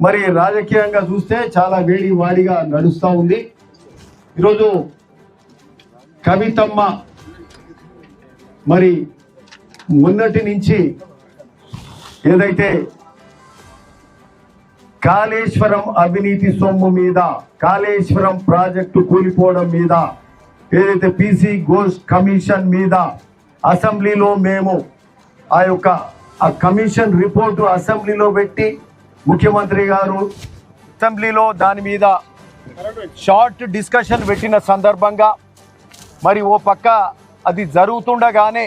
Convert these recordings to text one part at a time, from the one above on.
మరి రాజకీయంగా చూస్తే చాలా వేడి వాడిగా నడుస్తూ ఉంది. ఈరోజు కవితమ్మ మరి మొన్నటి నుంచి ఏదైతే కాళేశ్వరం అవినీతి సొమ్ము మీద, కాళేశ్వరం ప్రాజెక్టు కూలిపోవడం మీద, ఏదైతే పీసీ ఘోష్ కమిషన్ మీద అసెంబ్లీలో మేము ఆ కమిషన్ రిపోర్టు అసెంబ్లీలో పెట్టి ముఖ్యమంత్రి గారు అసెంబ్లీలో దాని మీద షార్ట్ డిస్కషన్ పెట్టిన సందర్భంగా మరి ఓ పక్క అది జరుగుతుండగానే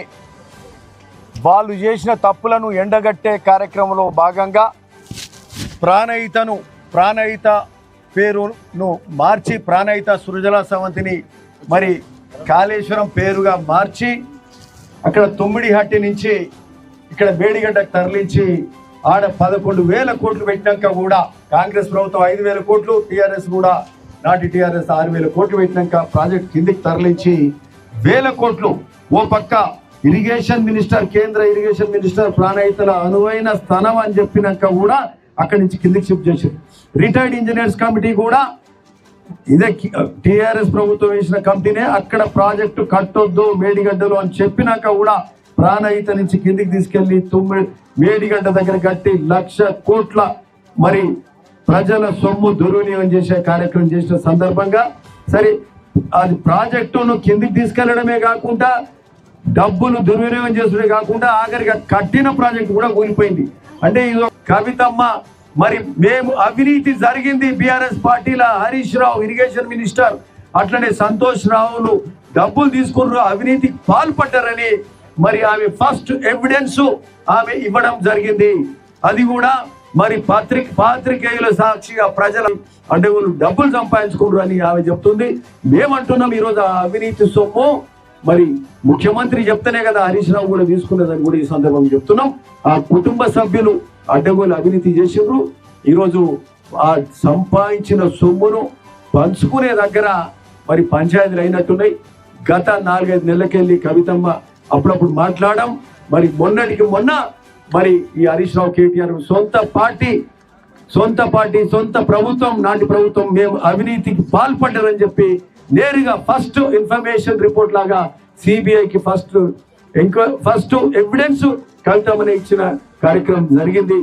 వాళ్ళు చేసిన తప్పులను ఎండగట్టే కార్యక్రమంలో భాగంగా ప్రాణహిత పేరును మార్చి ప్రాణహిత సృజల సవంతిని మరి కాళేశ్వరం పేరుగా మార్చి అక్కడ తుమ్మిడిహట్టి నుంచి ఇక్కడ మేడిగడ్డకు తరలించి ఆడ 11,000 కోట్లు పెట్టినాక కూడా కాంగ్రెస్ ప్రభుత్వం 5,000 కోట్లు, టీఆర్ఎస్ కూడా నాటి టీఆర్ఎస్ 6,000 కోట్లు పెట్టినాక ప్రాజెక్ట్ కిందికి తరలించి 1,000 కోట్లు ఓ పక్క ఇరిగేషన్ మినిస్టర్, కేంద్ర ఇరిగేషన్ మినిస్టర్ ప్రాణహితల అనువైన స్థానం అని చెప్పినాక కూడా అక్కడి నుంచి కిందికి షిఫ్ట్ చేశారు. రిటైర్డ్ ఇంజనీర్స్ కమిటీ కూడా ఇదే టీఆర్ఎస్ ప్రభుత్వం వేసిన కమిటీనే అక్కడ ప్రాజెక్టు కట్టొద్దు మేడిగడ్డలు అని చెప్పినాక కూడా ప్రాణహిత నుంచి కిందికి తీసుకెళ్లి మేడిగడ్డ దగ్గర కట్టి 1,00,000 కోట్ల మరి ప్రజల సొమ్ము దుర్వినియోగం చేసే కార్యక్రమం చేసిన సందర్భంగా సరే అది ప్రాజెక్టును కిందికి తీసుకెళ్లడమే కాకుండా డబ్బులు దుర్వినియోగం చేసుడే కాకుండా ఆఖరిగా కట్టిన ప్రాజెక్టు కూడా కూలిపోయింది. అంటే ఇది కవితమ్మ మరి మేము అవినీతి జరిగింది బీఆర్ఎస్ పార్టీల హరీష్ రావు ఇరిగేషన్ మినిస్టర్ అట్లనే సంతోష్ రావులు డబ్బులు తీసుకున్నారు, అవినీతికి పాల్పడ్డారని మరి ఆమె ఫస్ట్ ఎవిడెన్స్ ఆమె ఇవ్వడం జరిగింది. అది కూడా మరి పాత్రికేయుల సాక్షిగా ప్రజల అంటే వాళ్ళు డబ్బులు సంపాదించుకున్నారు అని ఆమె చెప్తుంది. మేమంటున్నాం ఈరోజు ఆ అవినీతి సొమ్ము మరి ముఖ్యమంత్రి చెప్తేనే కదా హరీష్ రావు కూడా తీసుకున్నదని కూడా ఈ సందర్భంగా చెప్తున్నాం. ఆ కుటుంబ సభ్యులు అడ్డగోలు అవినీతి చేసిండ్రు. ఈరోజు ఆ సంపాదించిన సొమ్మును పంచుకునే దగ్గర మరి పంచాయతీలు అయినట్టున్నాయి. గత 4-5 నెలలకెళ్ళి కవితమ్మ అప్పుడప్పుడు మాట్లాడడం మరి మొన్నటికి మొన్న మరి ఈ హరీష్ రావు కేటీఆర్ సొంత పార్టీ సొంత ప్రభుత్వం నాటి ప్రభుత్వం మేము అవినీతికి పాల్పడ్డారని చెప్పి నేరుగా ఫస్ట్ ఇన్ఫర్మేషన్ రిపోర్ట్ లాగా సిబిఐకి ఫస్ట్ ఎవిడెన్స్ కవితమ్మని ఇచ్చిన కార్యక్రమం జరిగింది.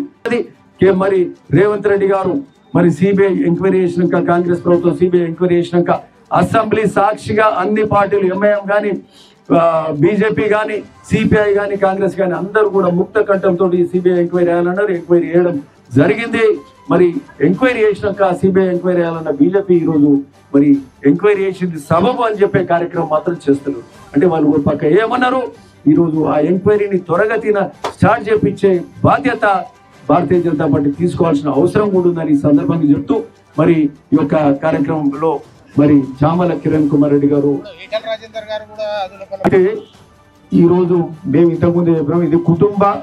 మరి రేవంత్ రెడ్డి గారు మరి సిబిఐ ఎంక్వైరీ చేసినాక కాంగ్రెస్ ప్రభుత్వం సిబిఐ ఎంక్వైరీ చేసినాక అసెంబ్లీ సాక్షిగా అన్ని పార్టీలు ఎంఐఎం కానీ బీజేపీ కానీ సిపిఐ కానీ కాంగ్రెస్ కానీ అందరూ కూడా ముక్త కంఠంతో సిబిఐ ఎంక్వైరీ చేయాలన్నారు. ఎంక్వైరీ చేయడం జరిగింది. మరి ఎంక్వైరీ చేసినాక సిబిఐ ఎంక్వైరీ చేయాలన్న బీజేపీ ఈరోజు మరి ఎంక్వైరీ చేసింది సబబు అని చెప్పే కార్యక్రమం మాత్రం చేస్తున్నారు. అంటే వాళ్ళు ఒక పక్క ఏమన్నారు, ఈరోజు ఆ ఎంక్వైరీని త్వరగతిన స్టార్ట్ చేపించే బాధ్యత భారతీయ జనతా పార్టీ తీసుకోవాల్సిన అవసరం కూడా ఉందని ఈ సందర్భంగా చెప్తూ మరి ఈ యొక్క కార్యక్రమంలో మరి చామల కిరణ్ కుమార్ రెడ్డి గారు అయితే ఈరోజు మేము ఇంతకుముందు చెప్పినాం ఇది కుటుంబ